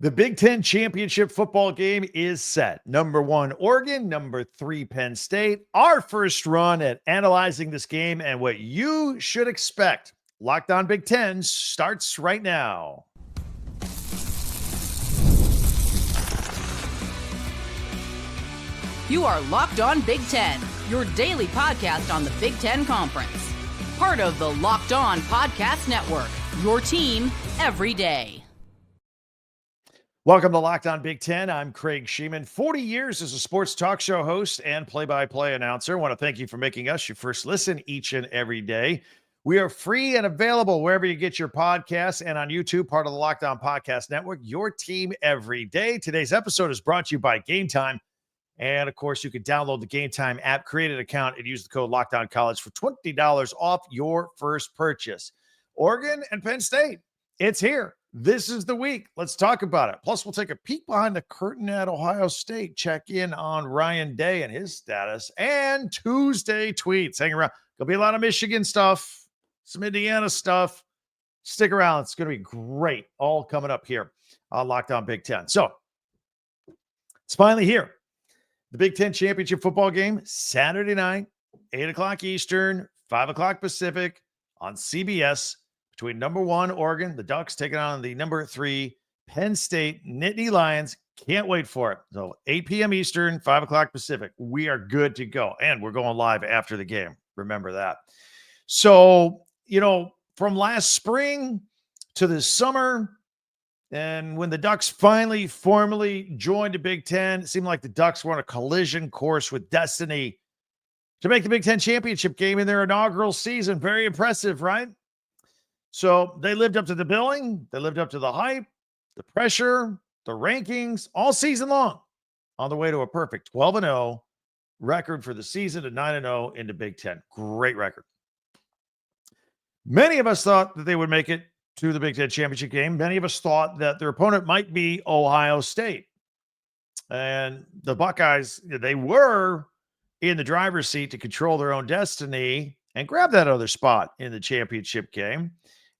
The Big Ten championship football game is set. Number 1, Oregon. Number 3, Penn State. Our first run at analyzing this game and what you should expect. Locked On Big Ten starts right now. You are Locked On Big Ten, your daily podcast on the Big Ten Conference. Part of the Locked On Podcast Network, your team every day. Welcome to Locked On Big Ten. I'm Craig Sheeman. 40 years as a sports talk show host and play-by-play announcer. I want to thank you for making us your first listen each and every day. We are free and available wherever you get your podcasts and on YouTube, part of the Locked On Podcast Network, your team every day. Today's episode is brought to you by Game Time. And, of course, you can download the Game Time app, create an account, and use the code LOCKEDONCollege for $20 off your first purchase. Oregon and Penn State, it's here. This is the week. Let's talk about it. Plus, we'll take a peek behind the curtain at Ohio State, check in on Ryan Day and his status, and Tuesday tweets. Hang around. There'll be a lot of Michigan stuff, some Indiana stuff. Stick around. It's going to be great. All coming up here on Locked On Big Ten. So, it's finally here. The Big Ten championship football game, Saturday night, 8 o'clock Eastern, 5 o'clock Pacific on CBS. Between number 1, Oregon, the Ducks taking on the number 3, Penn State, Nittany Lions. Can't wait for it. So 8 p.m. Eastern, 5 o'clock Pacific. We are good to go. And we're going live after the game. Remember that. So, from last spring to this summer, and when the Ducks finally formally joined the Big Ten, it seemed like the Ducks were on a collision course with destiny to make the Big Ten championship game in their inaugural season. Very impressive, right? So they lived up to the billing, they lived up to the hype, the pressure, the rankings, all season long, on the way to a perfect 12-0 record for the season, and 9-0 in the Big Ten. Great record. Many of us thought that they would make it to the Big Ten championship game. Many of us thought that their opponent might be Ohio State. And the Buckeyes, they were in the driver's seat to control their own destiny and grab that other spot in the championship game.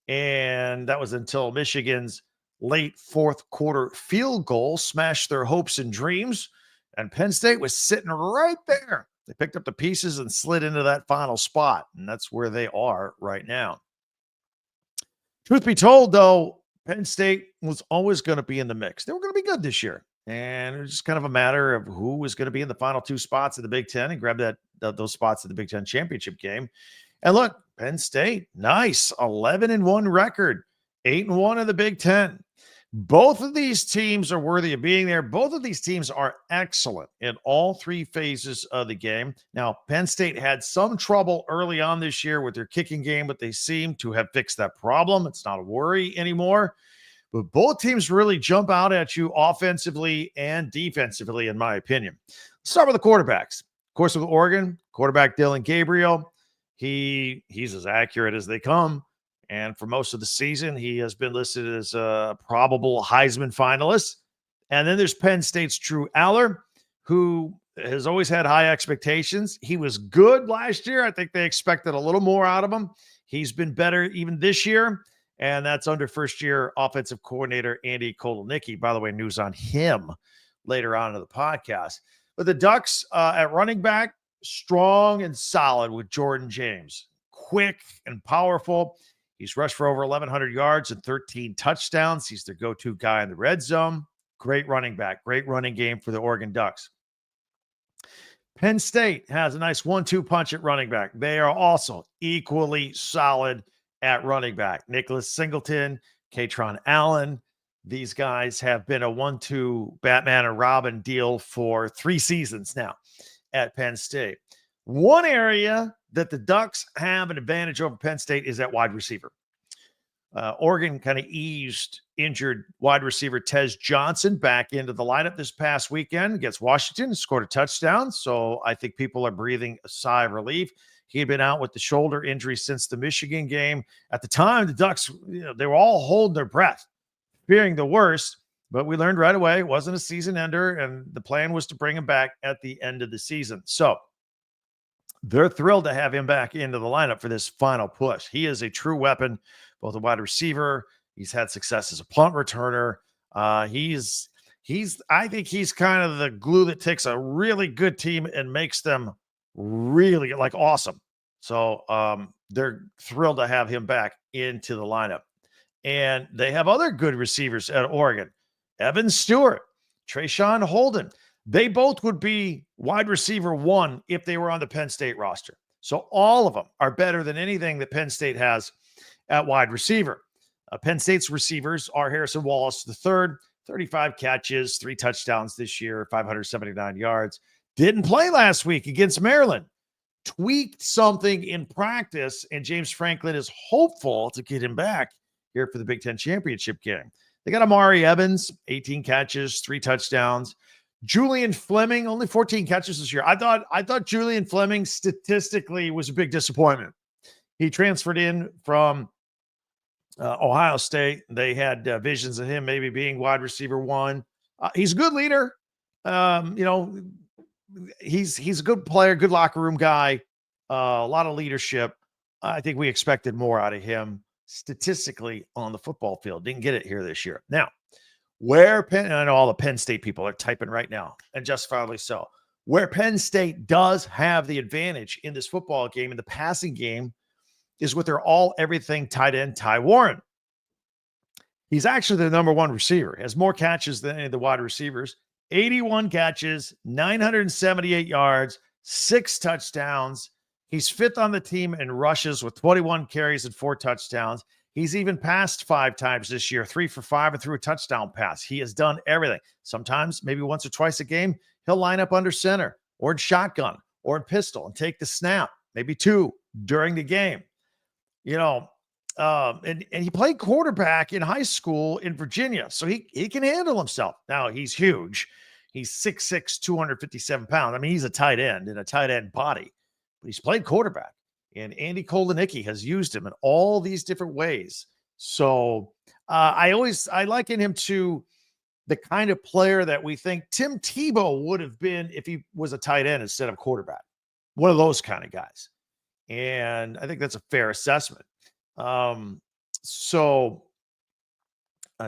And that was until Michigan's late fourth quarter field goal smashed their hopes and dreams. And Penn State was sitting right there. They picked up the pieces and slid into that final spot. And that's where they are right now. Truth be told, though, Penn State was always going to be in the mix. They were going to be good this year. And it was just kind of a matter of who was going to be in the final 2 spots of the Big Ten and grab those spots in the Big Ten championship game. And look, Penn State, nice, 11-1 record, 8-1 in the Big Ten. Both of these teams are worthy of being there. Both of these teams are excellent in all 3 phases of the game. Now, Penn State had some trouble early on this year with their kicking game, but they seem to have fixed that problem. It's not a worry anymore. But both teams really jump out at you offensively and defensively, in my opinion. Let's start with the quarterbacks. Of course, with Oregon, quarterback Dylan Gabriel, he's as accurate as they come. And for most of the season, he has been listed as a probable Heisman finalist. And then there's Penn State's Drew Aller, who has always had high expectations. He was good last year. I think they expected a little more out of him. He's been better even this year. And that's under first-year offensive coordinator Andy Kotelnicki. By the way, news on him later on in the podcast. But the Ducks at running back, strong and solid with Jordan James. Quick and powerful. He's rushed for over 1,100 yards and 13 touchdowns. He's their go-to guy in the red zone. Great running back. Great running game for the Oregon Ducks. Penn State has a nice 1-2 punch at running back. They are also equally solid at running back. Nicholas Singleton, Katron Allen. These guys have been a 1-2 Batman and Robin deal for 3 seasons now at Penn State. One area that the Ducks have an advantage over Penn State is at wide receiver. Oregon kind of eased injured wide receiver Tez Johnson back into the lineup this past weekend against Washington, scored a touchdown. So I think people are breathing a sigh of relief. He had been out with the shoulder injury since the Michigan game. At the time, the Ducks, they were all holding their breath, fearing the worst. But we learned right away it wasn't a season ender, and the plan was to bring him back at the end of the season. So they're thrilled to have him back into the lineup for this final push. He is a true weapon, both a wide receiver. He's had success as a punt returner. I think he's kind of the glue that takes a really good team and makes them really like awesome. So they're thrilled to have him back into the lineup. And they have other good receivers at Oregon. Evan Stewart, Trayshawn Holden. They both would be wide receiver 1 if they were on the Penn State roster. So all of them are better than anything that Penn State has at wide receiver. Penn State's receivers are Harrison Wallace III, 35 catches, 3 touchdowns this year, 579 yards. Didn't play last week against Maryland. Tweaked something in practice, and James Franklin is hopeful to get him back here for the Big Ten championship game. They got Amari Evans, 18 catches, 3 touchdowns. Julian Fleming, only 14 catches this year. I thought Julian Fleming statistically was a big disappointment. He transferred in from Ohio State. They had visions of him maybe being wide receiver 1. He's a good leader. He's a good player, good locker room guy, a lot of leadership. I think we expected more out of him statistically on the football field. Didn't get it here this year. Now, I know all the Penn State people are typing right now, and justifiably so. Where Penn State does have the advantage in this football game, in the passing game, is with their all-everything tight end, Ty Warren. He's actually the number 1 receiver. He has more catches than any of the wide receivers. 81 catches, 978 yards, 6 touchdowns. He's 5th on the team in rushes with 21 carries and 4 touchdowns. He's even passed 5 times this year, 3 for 5 and threw a touchdown pass. He has done everything. Sometimes, maybe once or twice a game, he'll line up under center or in shotgun or in pistol and take the snap, maybe 2 during the game. And he played quarterback in high school in Virginia, so he can handle himself. Now, he's huge. He's 6'6", 257 pounds. I mean, he's a tight end in a tight end body, but he's played quarterback. And Andy Kolenicki has used him in all these different ways. So I liken him to the kind of player that we think Tim Tebow would have been if he was a tight end instead of quarterback. One of those kind of guys. And I think that's a fair assessment.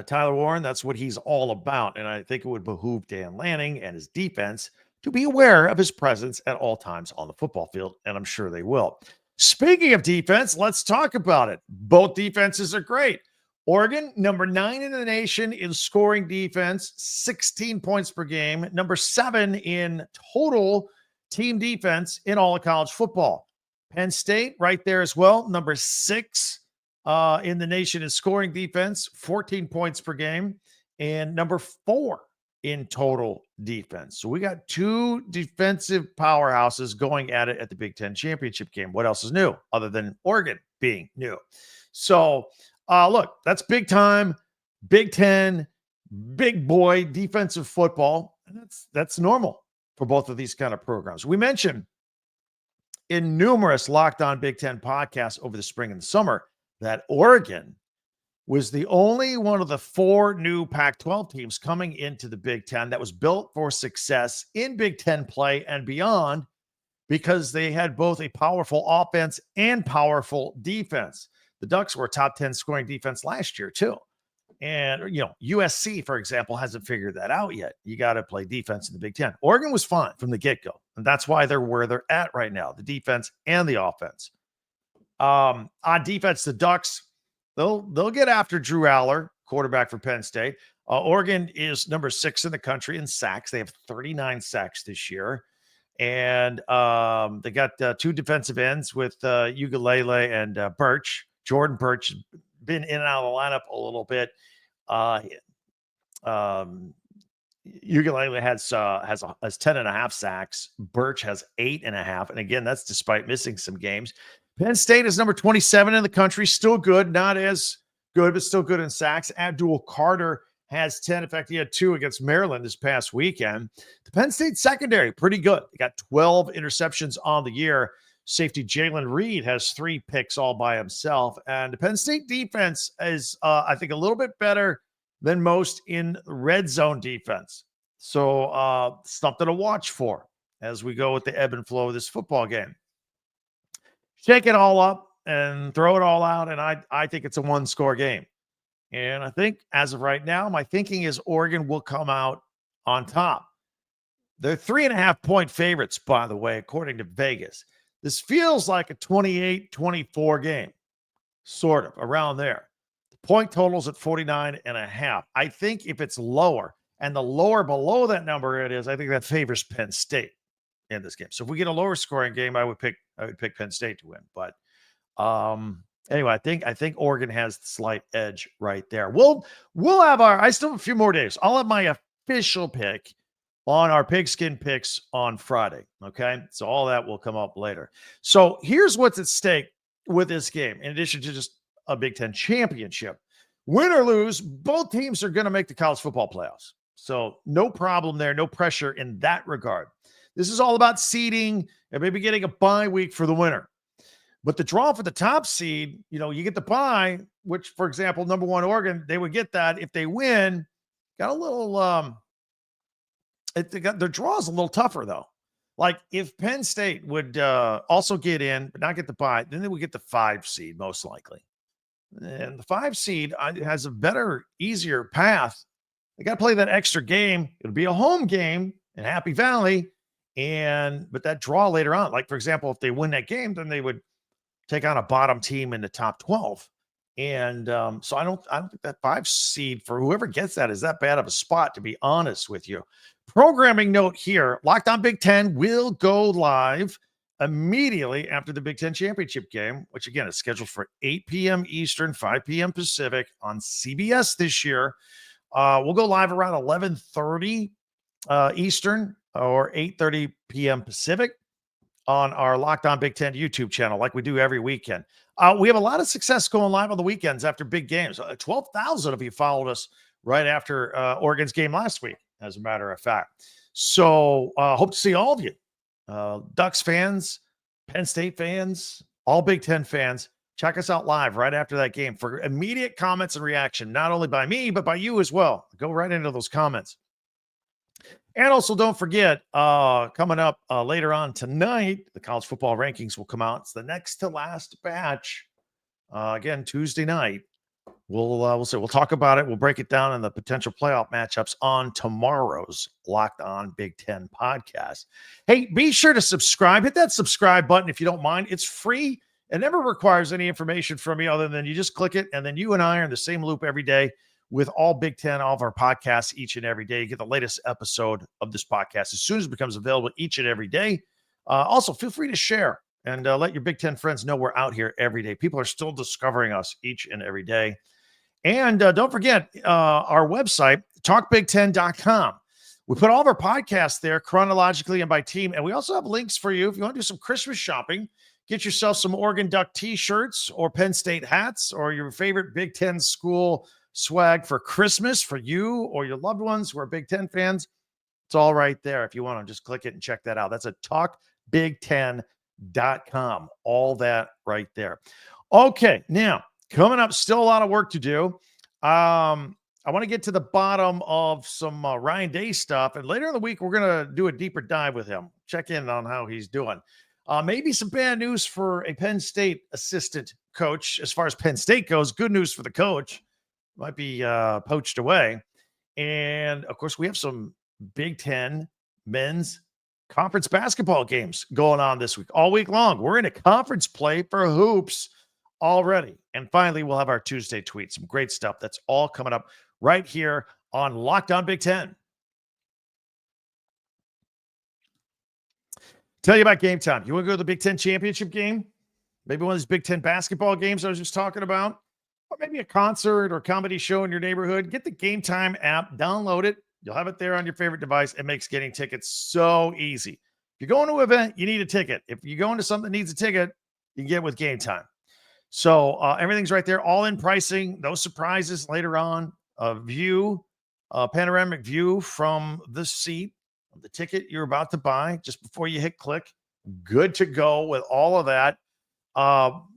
Tyler Warren, that's what he's all about. And I think it would behoove Dan Lanning and his defense to be aware of his presence at all times on the football field. And I'm sure they will. Speaking of defense, let's talk about it. Both defenses are great. Oregon, number 9 in the nation in scoring defense, 16 points per game. Number 7 in total team defense in all of college football. Penn State, right there as well, number 6 in the nation in scoring defense, 14 points per game, and number 4 in total defense. So we got 2 defensive powerhouses going at it at the Big Ten championship game. What else is new other than Oregon being new? So look, that's big time, Big Ten, big boy defensive football. And that's normal for both of these kind of programs. We mentioned in numerous Locked On Big Ten podcasts over the spring and the summer that Oregon was the only one of the 4 new Pac-12 teams coming into the Big Ten that was built for success in Big Ten play and beyond, because they had both a powerful offense and powerful defense. The Ducks were a top 10 scoring defense last year too. And, USC, for example, hasn't figured that out yet. You got to play defense in the Big Ten. Oregon was fine from the get-go. And that's why they're where they're at right now, the defense and the offense. On defense, the Ducks, they'll get after Drew Aller, quarterback for Penn State. Oregon is number 6 in the country in sacks. They have 39 sacks this year. And they got 2 defensive ends with Ugalele and Birch. Jordan Birch has been in and out of the lineup a little bit. Ugalele has 10.5 sacks. Birch has 8.5. And again, that's despite missing some games. Penn State is number 27 in the country. Still good. Not as good, but still good in sacks. Abdul Carter has 10. In fact, he had 2 against Maryland this past weekend. The Penn State secondary, pretty good. They got 12 interceptions on the year. Safety Jalen Reed has 3 picks all by himself. And the Penn State defense is, I think, a little bit better than most in red zone defense. So something to watch for as we go with the ebb and flow of this football game. Shake it all up and throw it all out, and I think it's a 1-score game. And I think as of right now, my thinking is Oregon will come out on top. They're 3.5 point favorites, by the way, according to Vegas. This feels like a 28-24 game, sort of around there. The point total's at 49.5. I think if it's lower, and the lower below that number it is, I think that favors Penn State in this game. So if we get a lower scoring game, I would pick Penn State to win. But anyway, I think Oregon has the slight edge right there. We'll have I still have a few more days. I'll have my official pick on our pigskin picks on Friday. Okay. So all that will come up later. So here's what's at stake with this game, in addition to just a Big Ten championship. Win or lose, both teams are going to make the college football playoffs. So no problem there, no pressure in that regard. This is all about seeding and maybe getting a bye week for the winner. But the draw for the top seed, you get the bye, which, for example, number 1 Oregon, they would get that if they win. Got a little their draw is a little tougher, though. Like if Penn State would also get in, but not get the bye, then they would get the 5 seed most likely. And the 5 seed has a better, easier path. They got to play that extra game. It'll be a home game in Happy Valley. But that draw later on, like for example, if they win that game, then they would take on a bottom team in the top 12. And so I don't think that 5 seed for whoever gets that is that bad of a spot, to be honest with you. Programming note here, Locked On Big Ten will go live immediately after the Big Ten championship game, which again is scheduled for 8 p.m. Eastern, 5 p.m. Pacific on CBS this year. We'll go live around 11:30 Eastern or 8:30 p.m. Pacific on our Locked On Big Ten YouTube channel, like we do every weekend. We have a lot of success going live on the weekends after big games. 12,000 of you followed us right after Oregon's game last week, as a matter of fact. So hope to see all of you. Ducks fans, Penn State fans, all Big Ten fans. Check us out live right after that game for immediate comments and reaction, not only by me, but by you as well. Go right into those comments. And also don't forget, coming up later on tonight, the college football rankings will come out. It's the next to last batch. Again, Tuesday night. We'll talk about it. We'll break it down in the potential playoff matchups on tomorrow's Locked On Big Ten podcast. Hey, be sure to subscribe. Hit that subscribe button if you don't mind. It's free. It never requires any information from you other than you just click it, and then you and I are in the same loop every day with all Big Ten, all of our podcasts each and every day. You get the latest episode of this podcast as soon as it becomes available each and every day. Also, feel free to share and let your Big Ten friends know we're out here every day. People are still discovering us each and every day. And don't forget our website, talkbig10.com. We put all of our podcasts there chronologically and by team. And we also have links for you if you want to do some Christmas shopping. Get yourself some Oregon Duck t-shirts or Penn State hats or your favorite Big Ten school swag for Christmas for you or your loved ones who are Big Ten fans. It's all right there. If you want to just click it and check that out. That's at talkbig10.com. All that right there. Okay, now coming up, still a lot of work to do. I want to get to the bottom of some Ryan Day stuff. And later in the week, we're going to do a deeper dive with him. Check in on how he's doing. Maybe some bad news for a Penn State assistant coach. As far as Penn State goes, good news for the coach. Might be poached away. And, of course, we have some Big Ten men's conference basketball games going on this week, all week long. We're in a conference play for hoops already. And finally, we'll have our Tuesday tweet. Some great stuff. That's all coming up right here on Locked On Big Ten. Tell you about Game Time. You want to go to the Big Ten championship game? Maybe one of these Big Ten basketball games I was just talking about? Or maybe a concert or comedy show in your neighborhood? Get the Game Time app, download it. You'll have it there on your favorite device. It makes getting tickets so easy. If you're going to an event, you need a ticket. If you're going to something that needs a ticket, you can get it with Game Time. So everything's right there, all in pricing, no surprises later on. A panoramic view from the seat of the ticket you're about to buy just before you hit click. Good to go with all of that.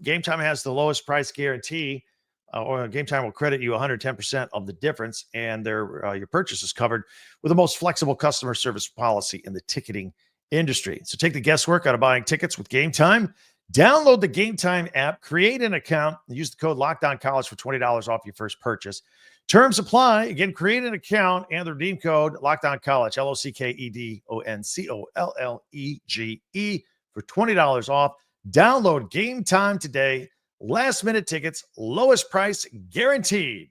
Game Time has the lowest price guarantee, or Game Time will credit you 110% of the difference, and your purchase is covered with the most flexible customer service policy in the ticketing industry. So take the guesswork out of buying tickets with Game Time. Download the Game Time app, create an account, and use the code LOCKDOWNCollege for $20 off your first purchase. Terms apply. Again, create an account and the redeem code LOCKDOWNCollege, LOCKEDONCOLLEGE for $20 off. Download Game Time today. Last minute tickets, lowest price guaranteed.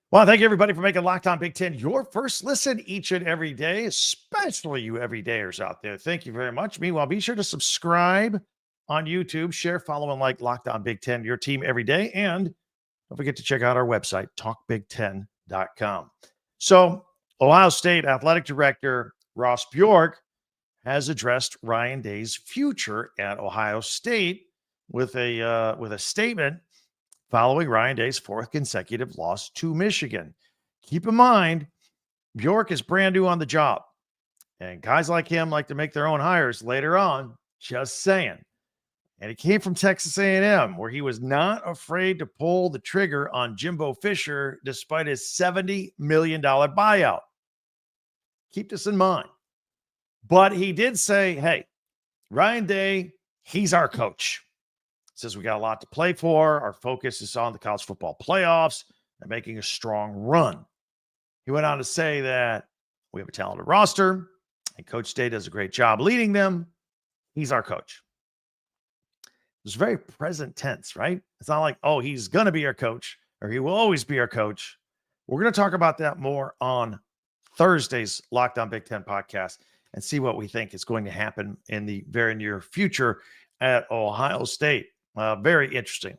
Well, thank you everybody for making Locked On Big Ten your first listen each and every day, especially you everydayers out there. Thank you very much. Meanwhile, be sure to subscribe on YouTube, share, follow, and like Locked On Big Ten, your team every day. And don't forget to check out our website, talkbig10.com. So, Ohio State Athletic Director Ross Bjork has addressed Ryan Day's future at Ohio State with a statement following Ryan Day's fourth consecutive loss to Michigan. Keep in mind, Bjork is brand new on the job, and guys like him like to make their own hires later on. Just saying. And he came from Texas A&M, where he was not afraid to pull the trigger on Jimbo Fisher despite his $70 million buyout. Keep this in mind. But he did say, hey, Ryan Day, he's our coach. Says we got a lot to play for. Our focus is on the college football playoffs and making a strong run. He went on to say that we have a talented roster and Coach Day does a great job leading them. He's our coach. It's very present tense, right? It's not like, oh, he's going to be our coach or he will always be our coach. We're going to talk about that more on Thursday's Locked On Big Ten podcast and see what we think is going to happen in the very near future at Ohio State. Very interesting.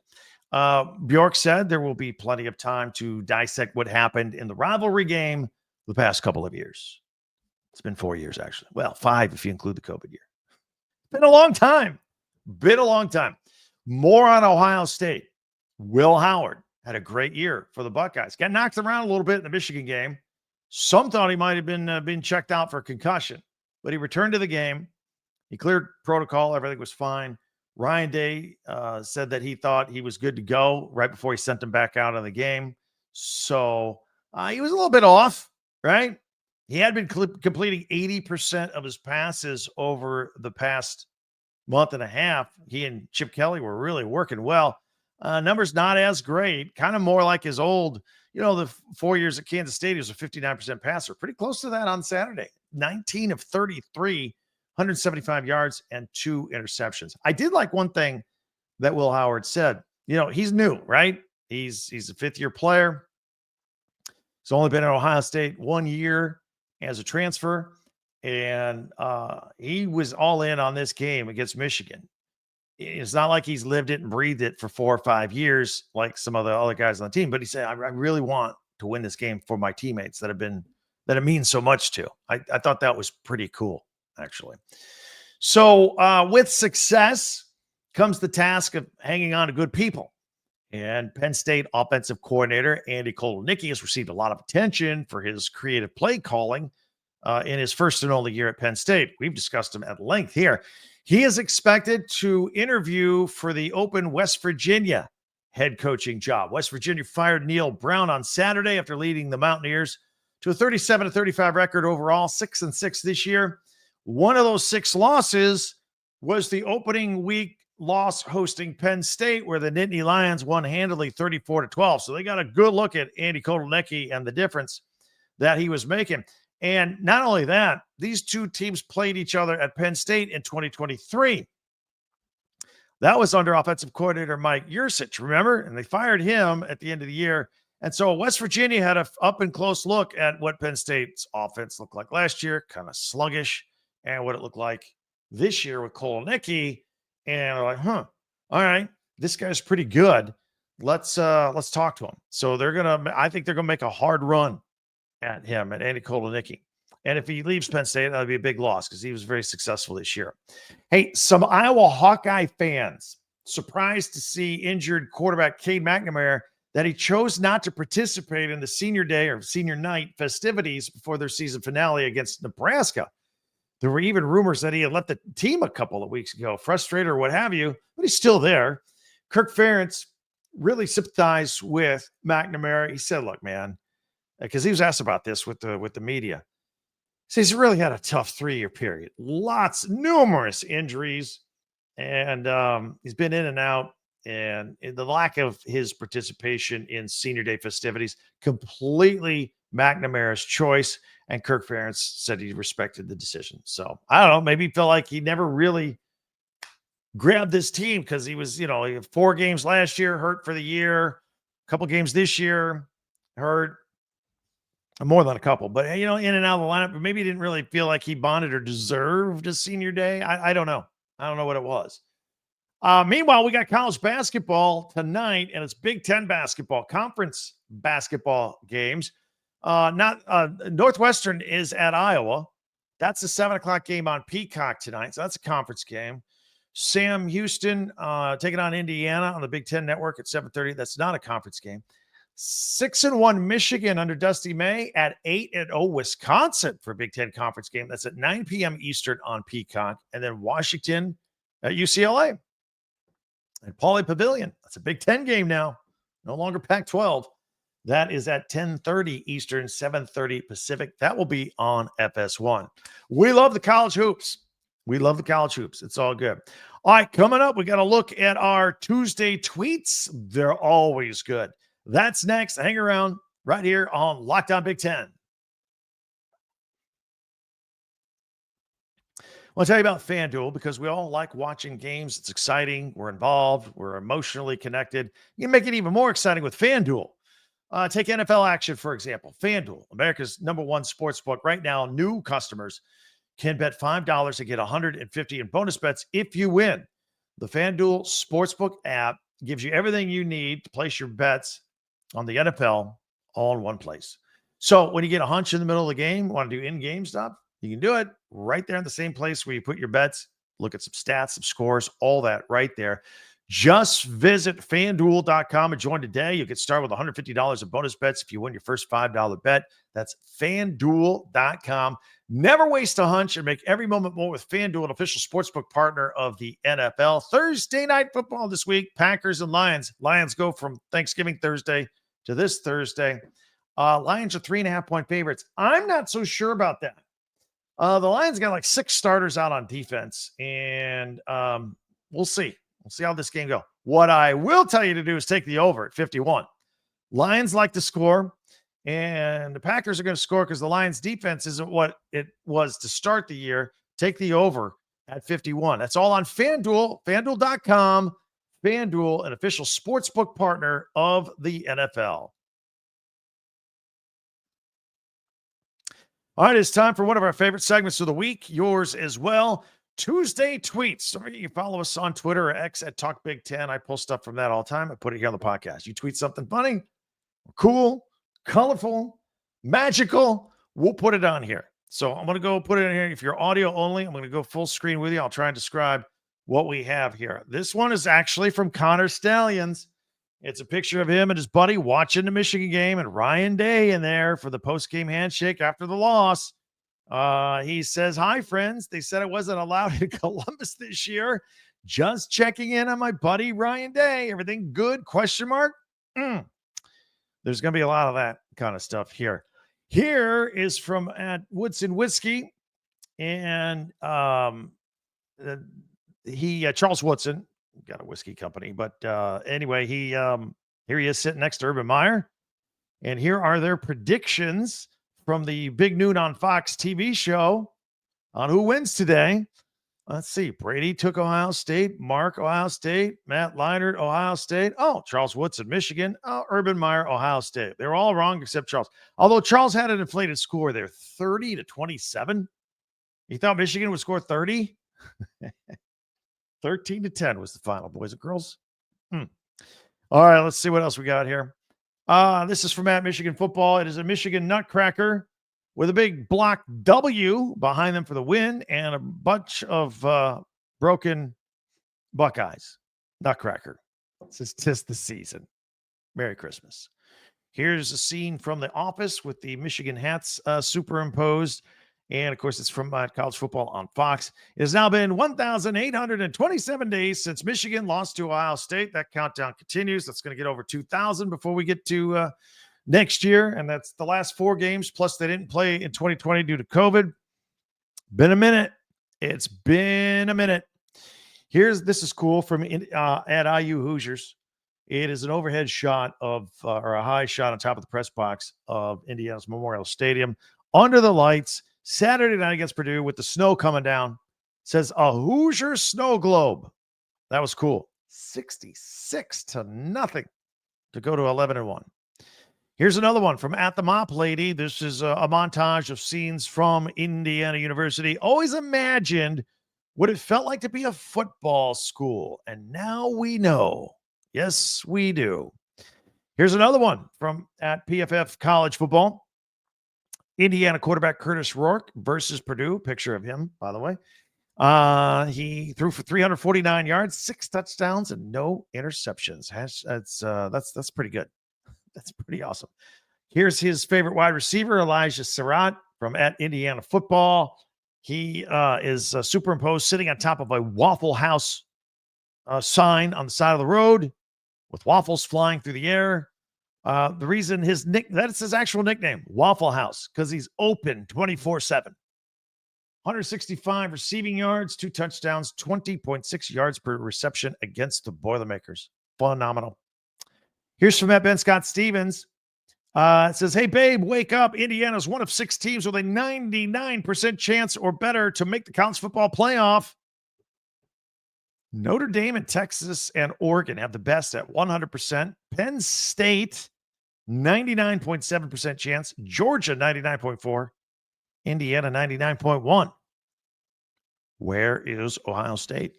Bjork said there will be plenty of time to dissect what happened in the rivalry game the past couple of years. It's been 4 years, actually. Well, 5 if you include the COVID year. It's been a long time. More on Ohio State. Will Howard had a great year for the Buckeyes. Got knocked around a little bit in the Michigan game. Some thought he might have been checked out for concussion, but he returned to the game. He cleared protocol. Everything was fine. Ryan Day said that he thought he was good to go right before he sent him back out of the game. So he was a little bit off, right? He had been completing 80% of his passes over the past month and a half. He and Chip Kelly were really working well. Numbers not as great, kind of more like his old, the 4 years at Kansas State, he was a 59% passer. Pretty close to that on Saturday. 19 of 33. 175 yards and 2 interceptions. I did like one thing that Will Howard said. He's new, right? He's a fifth-year player. He's only been at Ohio State 1 year as a transfer, and he was all in on this game against Michigan. It's not like he's lived it and breathed it for 4 or 5 years like some of the other guys on the team, but he said, I really want to win this game for my teammates that it means so much to. I thought that was pretty cool, actually. So with success comes the task of hanging on to good people. And Penn State offensive coordinator Andy Kotelnicki has received a lot of attention for his creative play calling in his first and only year at Penn State. We've discussed him at length here. He is expected to interview for the open West Virginia head coaching job. West Virginia fired Neil Brown on Saturday after leading the Mountaineers to a 37-35 record overall, 6-6 this year. One of those 6 losses was the opening week loss hosting Penn State, where the Nittany Lions won handily 34-12. So they got a good look at Andy Kotelnicki and the difference that he was making. And not only that, these two teams played each other at Penn State in 2023. That was under offensive coordinator Mike Yurcich, remember? And they fired him at the end of the year. And so West Virginia had an up and close look at what Penn State's offense looked like last year, kind of sluggish, and what it looked like this year with Kotelnicki. And they're like, all right, this guy's pretty good. Let's talk to him. So I think they're gonna make a hard run at him, at Andy Kotelnicki. And if he leaves Penn State, that'll be a big loss because he was very successful this year. Hey, some Iowa Hawkeye fans surprised to see injured quarterback Cade McNamara that he chose not to participate in the senior day or senior night festivities before their season finale against Nebraska. There were even rumors that he had left the team a couple of weeks ago, frustrated or what have you, but he's still there. Kirk Ferentz really sympathized with McNamara. He said, look, man, because he was asked about this with the media. So he's really had a tough 3-year period. Numerous injuries, and he's been in and out. And the lack of his participation in senior day festivities, completely McNamara's choice. And Kirk Ferentz said he respected the decision. So I don't know. Maybe he felt like he never really grabbed this team because he was, he had 4 games last year, hurt for the year, a couple games this year, hurt. More than a couple, but in and out of the lineup, but maybe he didn't really feel like he bonded or deserved a senior day. I don't know. I don't know what it was. Meanwhile, we got college basketball tonight, and it's Big Ten basketball, conference basketball games. Northwestern is at Iowa. That's a 7:00 game on Peacock tonight, so that's a conference game. Sam Houston taking on Indiana on the Big Ten Network at 7:30. That's not a conference game. 6-1 Michigan under Dusty May at 8-0 Wisconsin for a Big Ten conference game. That's at 9 p.m. Eastern on Peacock. And then Washington at UCLA at Pauley Pavilion. That's a Big Ten game now. No longer Pac-12. That is at 10:30 Eastern, 7:30 Pacific. That will be on FS1. We love the college hoops. It's all good. All right, coming up, we got to look at our Tuesday tweets. They're always good. That's next. Hang around right here on Locked On Big Ten. I want to tell you about FanDuel because we all like watching games. It's exciting. We're involved. We're emotionally connected. You can make it even more exciting with FanDuel. Take NFL action, for example. FanDuel, America's #1 sportsbook. Right now, new customers can bet $5 and get $150 in bonus bets if you win. The FanDuel Sportsbook app gives you everything you need to place your bets on the NFL all in one place. So when you get a hunch in the middle of the game, want to do in-game stuff, you can do it right there in the same place where you put your bets, look at some stats, some scores, all that right there. Just visit FanDuel.com and join today. You'll get started with $150 in bonus bets if you win your first $5 bet. That's FanDuel.com. Never waste a hunch and make every moment more with FanDuel, an official sportsbook partner of the NFL. Thursday night football this week, Packers and Lions. Lions go from Thanksgiving Thursday to this Thursday. Lions are 3.5-point favorites. I'm not so sure about that. The Lions got like 6 starters out on defense, and we'll see. We'll see how this game goes. What I will tell you to do is take the over at 51. Lions like to score, and the Packers are going to score because the Lions defense isn't what it was to start the year. Take the over at 51. That's all on FanDuel, FanDuel.com. FanDuel, an official sportsbook partner of the NFL. All right, it's time for one of our favorite segments of the week, yours as well. Tuesday tweets. Don't forget you follow us on Twitter or X at Talk Big Ten. I post stuff from that all the time. I put it here on the podcast. You tweet something funny, cool, colorful, magical, we'll put it on here. So I'm going to go put it in here. If you're audio only, I'm going to go full screen with you. I'll try and describe what we have here. This one is actually from Connor Stallions. It's a picture of him and his buddy watching the Michigan game and Ryan Day in there for the post-game handshake after the loss. He says, "Hi, friends. They said I wasn't allowed in Columbus this year. Just checking in on my buddy Ryan Day. Everything good? Question mark. There's going to be a lot of that kind of stuff here. Here is from at Woodson Whiskey. And Charles Woodson, got a whiskey company. But anyway, here he is sitting next to Urban Meyer. And here are their predictions from the Big Noon on Fox TV show on who wins today. Let's see. Brady took Ohio State. Mark, Ohio State. Matt Leinart, Ohio State. Oh, Charles Woodson, Michigan. Oh, Urban Meyer, Ohio State. They were all wrong except Charles. Although Charles had an inflated score there, 30-27. He thought Michigan would score 30? 13-10 was the final, boys and girls. All right, let's see what else we got here. This is from at Michigan Football. It is a Michigan Nutcracker with a big block W behind them for the win and a bunch of broken Buckeyes. Nutcracker. This is just the season. Merry Christmas. Here's a scene from The Office with the Michigan hats superimposed. And, of course, it's from college football on Fox. It has now been 1,827 days since Michigan lost to Ohio State. That countdown continues. That's going to get over 2,000 before we get to next year, and that's the last 4 games, plus they didn't play in 2020 due to COVID. Been a minute. It's been a minute. This is cool from at IU Hoosiers. It is an overhead shot of, or a high shot on top of the press box of Indiana's Memorial Stadium under the lights Saturday night against Purdue with the snow coming down. It says a Hoosier snow globe. That was cool. 66-0 to go to 11-1. Here's another one from at the Mop Lady. This is a montage of scenes from Indiana University. Always imagined what it felt like to be a football school, and now we know. Yes, we do. Here's another one from at PFF College Football. Indiana quarterback Curtis Rourke versus Purdue. Picture of him, by the way. He threw for 349 yards, 6 touchdowns, and no interceptions. That's pretty good. That's pretty awesome. Here's his favorite wide receiver, Elijah Surratt from at Indiana Football. He is superimposed sitting on top of a Waffle House sign on the side of the road with waffles flying through the air. The reason that's his actual nickname, Waffle House, because he's open 24/7. 165 receiving yards, 2 touchdowns, 20.6 yards per reception against the Boilermakers. Phenomenal. Here's from Ben Scott Stevens. It says, hey, babe, wake up. Indiana's one of 6 teams with a 99% chance or better to make the college football playoff. Notre Dame and Texas and Oregon have the best at 100%. Penn State, 99.7% chance. Georgia, 99.4%. Indiana, 99.1%. Where is Ohio State?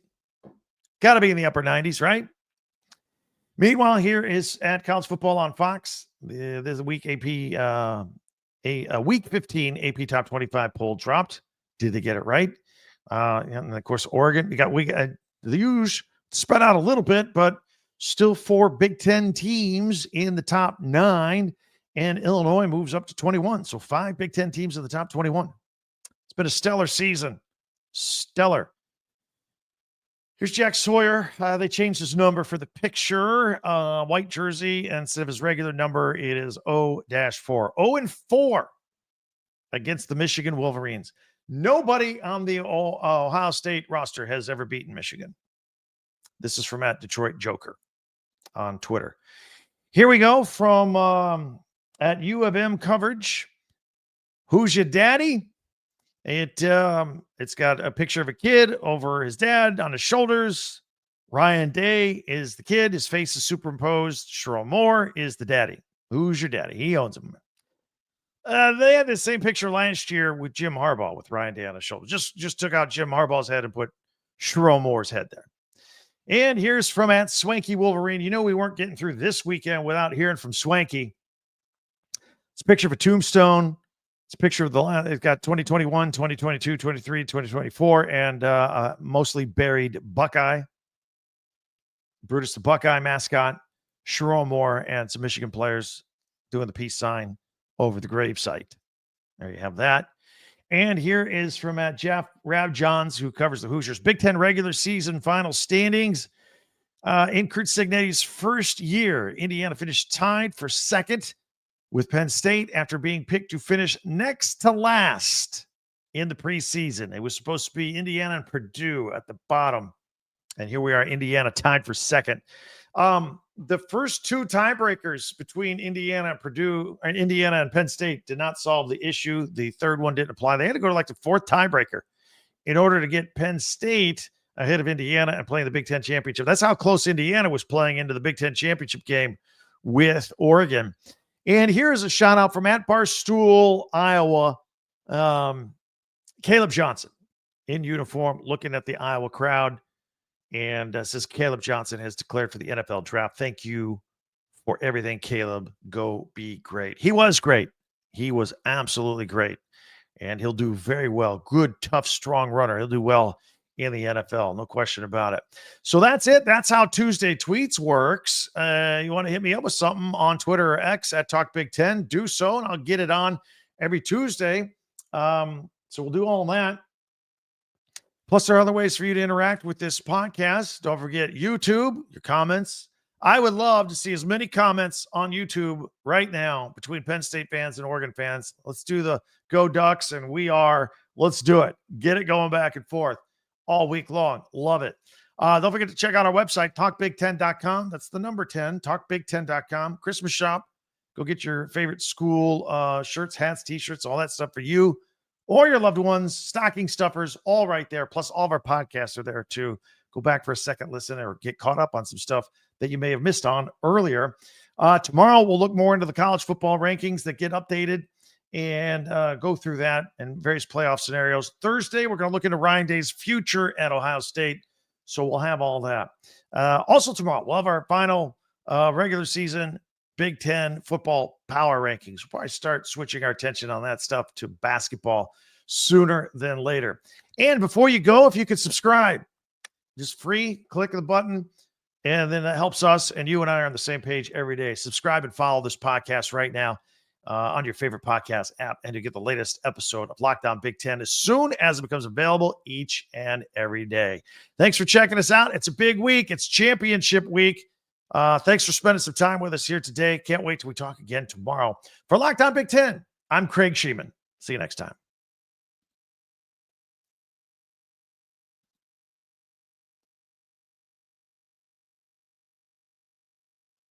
Got to be in the upper 90s, right? Meanwhile, here is at College Football on Fox. There's a week AP, a week 15 AP Top 25 poll dropped. Did they get it right? And of course, Oregon. We got the usual spread out a little bit, but still 4 Big Ten teams in the top 9, and Illinois moves up to 21. So 5 Big Ten teams in the top 21. It's been a stellar season. Stellar. Here's Jack Sawyer. They changed his number for the picture. White jersey. And instead of his regular number, it is 0-4. 0-4 against the Michigan Wolverines. Nobody on the Ohio State roster has ever beaten Michigan. This is from at Detroit Joker on Twitter. Here we go from at U of M coverage. Who's your daddy? It's got a picture of a kid over his dad on his shoulders. Ryan Day is the kid. His face is superimposed. Sherrone Moore is the daddy. Who's your daddy? He owns him. They had the same picture last year with Jim Harbaugh with Ryan Day on his shoulder. Just took out Jim Harbaugh's head and put Sherrone Moore's head there. And here's from at Swanky Wolverine. You know, we weren't getting through this weekend without hearing from Swanky. It's a picture of a tombstone. It's a picture of it's got 2021, 2022, 23, 2024, and mostly buried Buckeye. Brutus the Buckeye mascot, Sherrone Moore, and some Michigan players doing the peace sign over the gravesite. There you have that. And here is from Jeff Rab Johns, who covers the Hoosiers. Big Ten regular season final standings. In Kurt Cignetti's first year, Indiana finished tied for second with Penn State after being picked to finish next to last in the preseason. It was supposed to be Indiana and Purdue at the bottom. And here we are, Indiana tied for second. The first 2 tiebreakers between Indiana and Purdue, and Indiana and Penn State, did not solve the issue. The third one didn't apply. They had to go to like the 4th tiebreaker in order to get Penn State ahead of Indiana and playing the Big Ten championship. That's how close Indiana was playing into the Big Ten championship game with Oregon. And here's a shout out from at Barstool, Iowa. Caleb Johnson in uniform, looking at the Iowa crowd. And says Caleb Johnson has declared for the NFL draft. Thank you for everything, Caleb. Go be great. He was great. He was absolutely great. And he'll do very well. Good, tough, strong runner. He'll do well in the NFL. No question about it. So that's it. That's how Tuesday Tweets works. You want to hit me up with something on Twitter or X at Talk Big Ten, do so, and I'll get it on every Tuesday. So we'll do all that. Plus, there are other ways for you to interact with this podcast. Don't forget YouTube, your comments, I would love to see as many comments on YouTube right now between Penn State fans and Oregon fans. Let's do the Go Ducks, and let's do it. Get it going back and forth all week long. Love it. Don't forget to check out our website, talkbig10.com. That's the number 10, talkbig10.com. Christmas shop. Go get your favorite school shirts, hats, t-shirts, all that stuff for you or your loved ones, stocking stuffers, all right there. Plus, all of our podcasts are there too. Go back for a second listen or get caught up on some stuff that you may have missed on earlier. Tomorrow, we'll look more into the college football rankings that get updated and go through that and various playoff scenarios. Thursday, we're going to look into Ryan Day's future at Ohio State. So we'll have all that. Also tomorrow, we'll have our final regular season Big Ten football power rankings. We'll probably start switching our attention on that stuff to basketball sooner than later. And before you go, if you could subscribe, just free, click the button, and then that helps us. And you and I are on the same page every day. Subscribe and follow this podcast right now on your favorite podcast app, and to get the latest episode of Lockdown Big Ten as soon as it becomes available each and every day. Thanks for checking us out. It's a big week. It's championship week. Thanks for spending some time with us here today. Can't wait till we talk again tomorrow. For Lockdown Big Ten, I'm Craig Sheeman. See you next time.